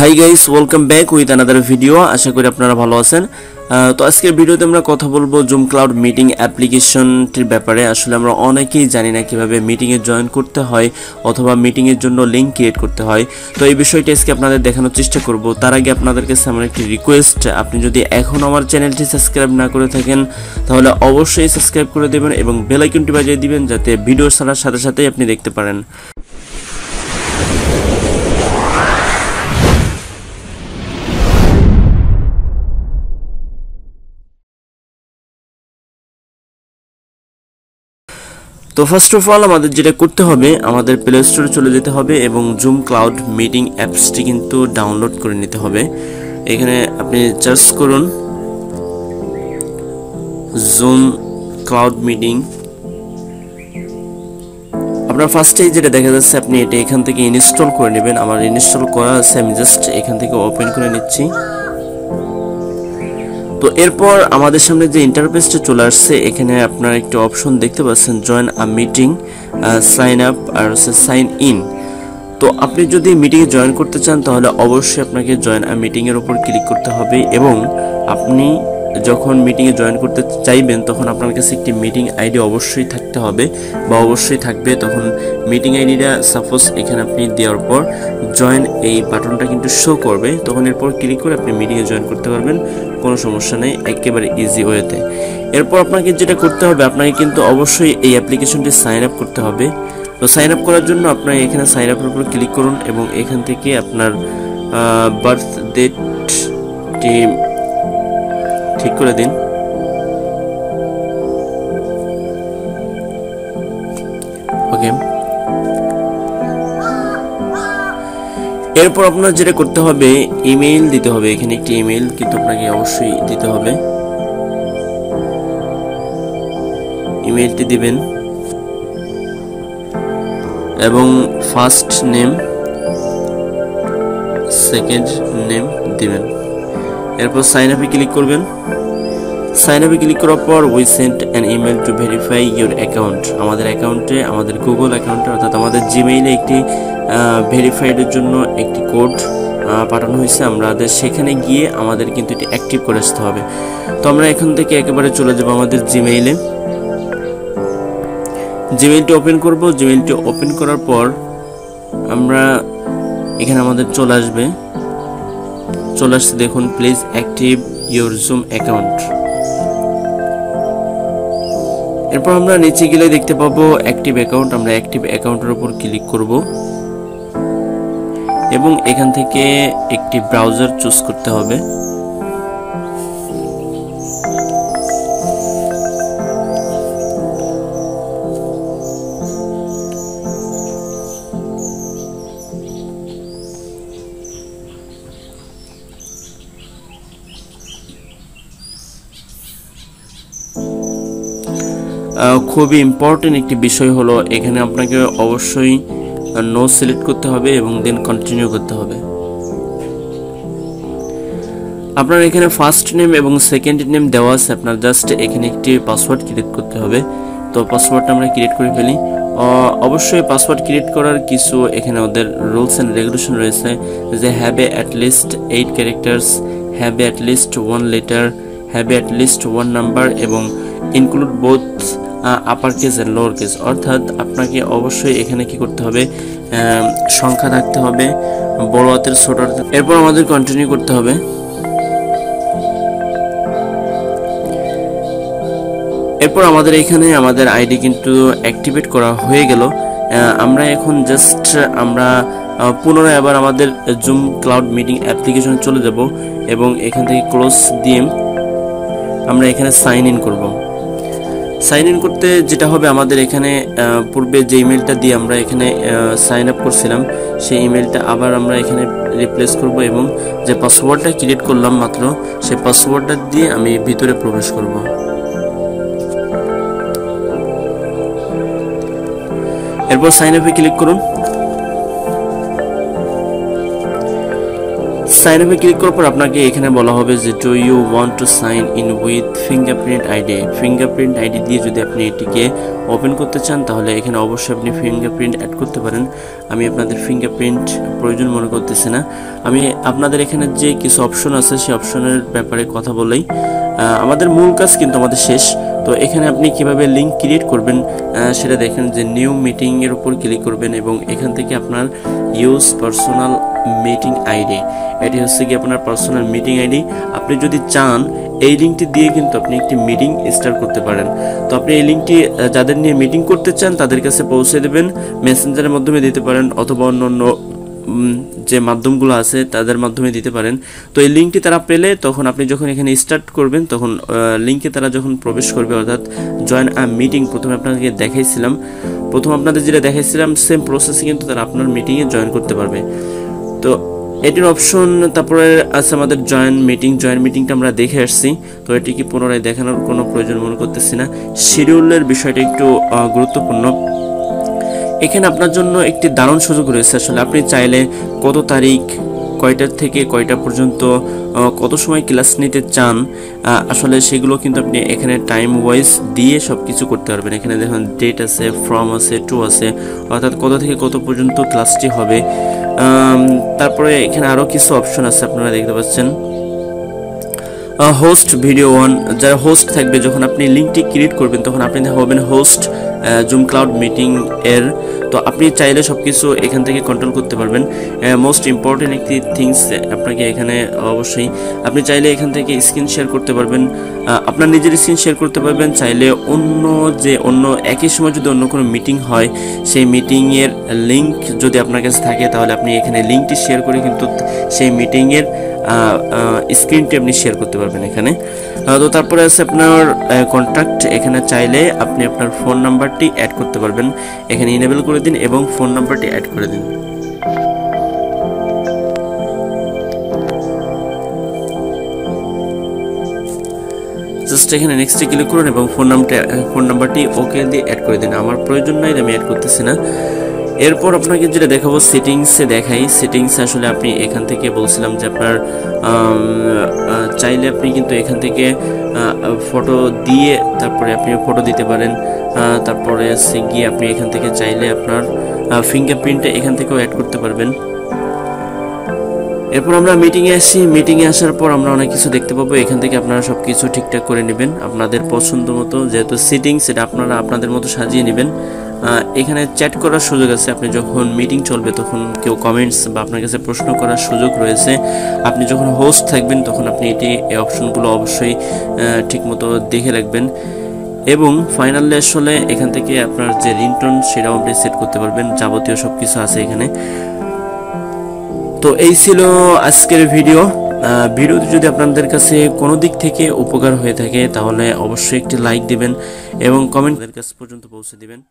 High guys, welcome back with another video. আশা করি আপনারা ভালো আছেন। তো আজকের ভিডিওতে আমরা কথা বলবো জুম ক্লাউড মিটিং অ্যাপ্লিকেশনটির ব্যাপারে। আসলে আমরা অনেকেই জানি না কিভাবে মিটিংয়ে জয়েন করতে হয় অথবা মিটিংয়ের জন্য লিঙ্ক ক্রিয়েট করতে হয়। তো এই বিষয়টি আজকে আপনাদের দেখানোর চেষ্টা করব। তার আগে আপনাদের কাছে আমার একটি রিকোয়েস্ট, আপনি যদি এখন আমার চ্যানেলটি সাবস্ক্রাইব না করে থাকেন তাহলে অবশ্যই সাবস্ক্রাইব করে দেবেন এবং বেল আইকনটি বাজিয়ে দিবেন যাতে ভিডিও ছাড়ার সাথে সাথেই আপনি দেখতে পারেন। তো ফার্স্ট অফ অল আমাদের যেটা করতে হবে, আমাদের প্লে স্টোরে চলে যেতে হবে এবং জুম ক্লাউড মিটিং অ্যাপসটি কিন্তু ডাউনলোড করে নিতে হবে। এখানে আপনি সার্চ করুন জুম ক্লাউড মিটিং। আপনার ফার্স্টেই যেটা দেখা যাচ্ছে আপনি এটা এখান থেকে ইনস্টল করে নেবেন। আমার ইনস্টল করা আছে, আমি জাস্ট এখান থেকে ওপেন করে নিচ্ছি। তো এরপর আমাদের সামনে যে ইন্টারফেসটা চলে আসছে, এখানে আপনারা একটা অপশন দেখতে পাচ্ছেন join a meeting, sign up আর হচ্ছে সাইন ইন। তো আপনি যদি মিটিংয়ে জয়েন করতে চান তাহলে অবশ্যই আপনাকে জয়েন আ মিটিংয়ের উপর ক্লিক করতে হবে এবং আপনি যখন মিটিংয়ে জয়েন করতে চাইবেন তখন আপনার কাছে একটি মিটিং আইডি অবশ্যই থাকতে হবে বা অবশ্যই থাকবে। তখন মিটিং আইডিটা সাপোজ এখানে আপনি দেওয়ার পর জয়েন এই বাটনটা কিন্তু শো করবে, তখন এরপর ক্লিক করে আপনি মিটিংয়ে জয়েন করতে পারবেন, কোনো সমস্যা নেই, একেবারে ইজি ওয়েতে। এরপর আপনাকে যেটা করতে হবে, আপনাকে কিন্তু অবশ্যই এই অ্যাপ্লিকেশনটি সাইন আপ করতে হবে। তো সাইন আপ করার জন্য আপনার এখানে সাইন আপের উপর ক্লিক করুন এবং এখান থেকে আপনার বার্থ ডেটটি ঠিক করে দিন। ওকে, এরপর আপনার যেটা করতে হবে, ইমেইল দিতে হবে। এখানে একটি ইমেইল কিন্তু আপনাকে অবশ্যই দিতে হবে, ইমেইলটি দিবেন এবং ফার্স্ট নেম সেকেন্ড নেম দিবেন। এরপর সাইন আপে ক্লিক করবেন। সাইন আপে ক্লিক করার পর we Saint an email to verify your account. আমাদের অ্যাকাউন্টে, আমাদের গুগল অ্যাকাউন্টে অর্থাৎ আমাদের জিমেইলে একটি ভেরিফাইডের জন্য একটি কোড পাঠানো হয়েছে। আমাদের সেখানে গিয়ে আমাদের কিন্তু এটি অ্যাক্টিভ করে আসতে হবে। তো আমরা এখান থেকে একেবারে চলে যাব আমাদের জিমেইলে। জিমেইলটি ওপেন করব। জিমেইলটি ওপেন করার পর আমরা এখানে আমাদের চলে আসবে, চলে আসছে দেখুন, please active your zoom account. এরপর আমরা নিচে গেলে দেখতে পাবো অ্যাক্টিভ অ্যাকাউন্ট। আমরা অ্যাক্টিভ অ্যাকাউন্টের উপর ক্লিক করব এবং এখান থেকে একটি ব্রাউজার চুজ করতে হবে। খুবই ইম্পর্টেন্ট একটি বিষয় হলো, এখানে আপনাকে অবশ্যই নো সিলেক্ট করতে হবে এবং দেন কন্টিনিউ করতে হবে। আপনার এখানে ফার্স্ট নেম এবং সেকেন্ড নেম দেওয়া আছে, আপনার জাস্ট এখানে একটি পাসওয়ার্ড ক্রিয়েট করতে হবে। তো পাসওয়ার্ডটা আমরা ক্রিয়েট করে ফেলি। অবশ্যই পাসওয়ার্ড ক্রিয়েট করার কিছু এখানে ওদের রুলস অ্যান্ড রেগুলেশন রয়েছে, যে have a at least 8 characters, have a at least 1 letter, have a at least 1 number এবং include both upper case and lower case. অর্থাৎ আপনাকে অবশ্যই এখানে কি করতে হবে, সংখ্যা থাকতে হবে, বড় হাতের ছোট হাতের। এরপর আমাদের কন্টিনিউ করতে হবে। এরপর আমাদের এখানে আমাদের আইডি কিন্তু অ্যাক্টিভেট করা হয়ে গেল। আমরা এখন জাস্ট আমরা পুনরায় আবার আমাদের জুম ক্লাউড মিটিং অ্যাপ্লিকেশনে চলে যাব এবং এখান থেকে ক্লোজ দিয়ে আমরা এখানে সাইন ইন করব। সাইন ইন করতে যেটা হবে, আমাদের এখানে পূর্বে যে ইমেলটা দিয়ে আমরা এখানে সাইন আপ করছিলাম সেই ইমেলটা আবার আমরা এখানে রিপ্লেস করব এবং যে পাসওয়ার্ডটা ক্রিয়েট করলাম মাত্র, সেই পাসওয়ার্ডটা দিয়ে আমি ভিতরে প্রবেশ করব। এরপর সাইন আপে ক্লিক করুন। সাইন আপে ক্লিক করার পর আপনাকে এখানে বলা হবে যে do you want to sign in with fingerprint ID. Fingerprint ID দিয়ে যদি আপনি এটিকে ওপেন করতে চান তাহলে এখানে অবশ্যই আপনি ফিঙ্গারপ্রিন্ট অ্যাড করতে পারেন। আমি আপনাদের ফিঙ্গারপ্রিন্ট প্রয়োজন মনে করতেছি না। আমি আপনাদের এখানে যে কিছু অপশন আছে সেই অপশনের ব্যাপারে কথা বলেই আমাদের মূল কাজ কিন্তু আমাদের শেষ। তো এখানে আপনি কিভাবে লিঙ্ক ক্রিয়েট করবেন সেটা দেখেন যে নিউ মিটিং এর উপর ক্লিক করবেন এবং এখান থেকে আপনার ইউজ পার্সোনাল মিটিং আইডি, এটি হচ্ছে কি আপনার পার্সোনাল মিটিং আইডি। আপনি যদি চান এই লিঙ্কটি দিয়ে কিন্তু আপনি একটি মিটিং স্টার্ট করতে পারেন। তো আপনি এই লিঙ্কটি যাদের নিয়ে মিটিং করতে চান তাদের কাছে পৌঁছে দেবেন, মেসেঞ্জারের মাধ্যমে দিতে পারেন অথবা অন্য যে মাধ্যমগুলো আছে তাদের মাধ্যমে দিতে পারেন। তো এই লিঙ্কটি তারা পেলে তখন আপনি যখন এখানে স্টার্ট করবেন তখন লিঙ্কে তারা যখন প্রবেশ করবে, অর্থাৎ জয়েন আ মিটিং প্রথমে আপনাদেরকে দেখাইছিলাম, আপনাদের যেটা দেখাইছিলাম সেম প্রসেসে কিন্তু তারা আপনার মিটিংয়ে জয়েন করতে পারবে। তো এটির অপশন তারপরে আছে আমাদের জয়েন মিটিংটা আমরা দেখে আসছি। তো এটিকে পুনরায় দেখানোর কোনো প্রয়োজন মনে করতেছি না। শিডিউলের বিষয়টা একটু গুরুত্বপূর্ণ। এখানে আপনার জন্য একটি দারুণ সুযোগ রয়েছে। আসলে আপনি চাইলে কত তারিখ, কয়টা থেকে কয়টা পর্যন্ত, কত সময় ক্লাস নিতে চান, আসলে সেগুলো কিন্তু আপনি এখানে টাইম ওয়াইজ দিয়ে সব কিছু করতে পারবেন। এখানে দেখুন ডেট আছে, ফ্রম আছে, টু আছে, অর্থাৎ কত থেকে কত পর্যন্ত ক্লাসটি হবে। তারপরে এখানে আরও কিছু অপশন আছে আপনারা দেখতে পাচ্ছেন। হোস্ট ভিডিও ওয়ান, যারা হোস্ট থাকবে যখন আপনি লিঙ্কটি ক্রিয়েট করবেন তখন আপনি হবেন হোস্ট জুম ক্লাউড মিটিং এর। তো আপনি চাইলে সব কিছু এখান থেকে কন্ট্রোল করতে পারবেন। মোস্ট ইম্পর্টেন্ট একটি থিংস আপনাকে এখানে অবশ্যই আপনি চাইলে এখান থেকে স্ক্রিন শেয়ার করতে পারবেন, আপনার নিজের স্ক্রিন শেয়ার করতে পারবেন। চাইলে অন্য একই সময় যদি অন্য কোনো মিটিং হয় সেই মিটিংয়ের লিঙ্ক যদি আপনার কাছে থাকে তাহলে আপনি এখানে লিঙ্কটি শেয়ার করে কিন্তু সেই মিটিংয়ের স্ক্রিনটি আপনি শেয়ার করতে পারবেন এখানে। তো তারপরে আছে আপনার কন্ট্যাক্ট, এখানে চাইলে আপনি আপনার ফোন নাম্বারটি অ্যাড করতে পারবেন। এখানে ইনেবল করে দিন এবং ফোন নাম্বারটি অ্যাড করে দিন। জাস্ট এখানে নেক্সটে ক্লিক করুন এবং ফোন নাম্বারটি ওকে দিয়ে অ্যাড করে দিন। আমার প্রয়োজন নাই, আমি অ্যাড করতেছি না। এরপর আপনাকে যেটা দেখাবো সেটিংসে দেখাই। সেটিংসে আসলে আপনি এখান থেকে বলছিলাম যে আপনার চাইলে আপনি কিন্তু এখান থেকে ফটো দিয়ে তারপরে আপনি ফটো দিতে পারেন। তারপরে গিয়ে আপনি এখান থেকে চাইলে আপনার ফিঙ্গারপ্রিন্টে এখান থেকেও অ্যাড করতে পারবেন। এরপর আমরা মিটিংয়ে আসি। মিটিংয়ে আসার পর আমরা অনেক কিছু দেখতে পাবো। এখান থেকে আপনারা সব কিছু ঠিকঠাক করে নেবেন আপনাদের পছন্দ মতো, যেহেতু সেটিংস সেটা আপনারা আপনাদের মতো সাজিয়ে নেবেন। এখানে চ্যাট করার সুযোগ আছে, আপনি যখন মিটিং চলবে তখন কেউ কমেন্টস বা আপনার কাছে প্রশ্ন করার সুযোগ রয়েছে। আপনি যখন হোস্ট থাকবেন তখন আপনি এই অপশনগুলো অবশ্যই ঠিকমতো দেখে রাখবেন। এবং ফাইনালি আসলে এখান থেকে আপনার যে রিংটোন সেটাও আপনি সেট করতে পারবেন, যাবতীয় সব কিছু আছে এখানে। তো এই ছিল আজকের ভিডিওটি যদি আপনাদের কাছে কোনো দিক থেকে উপকার হয়ে থাকে তাহলে অবশ্যই একটি লাইক দিবেন এবং কমেন্ট কাছ পর্যন্ত পৌঁছে দিবেন।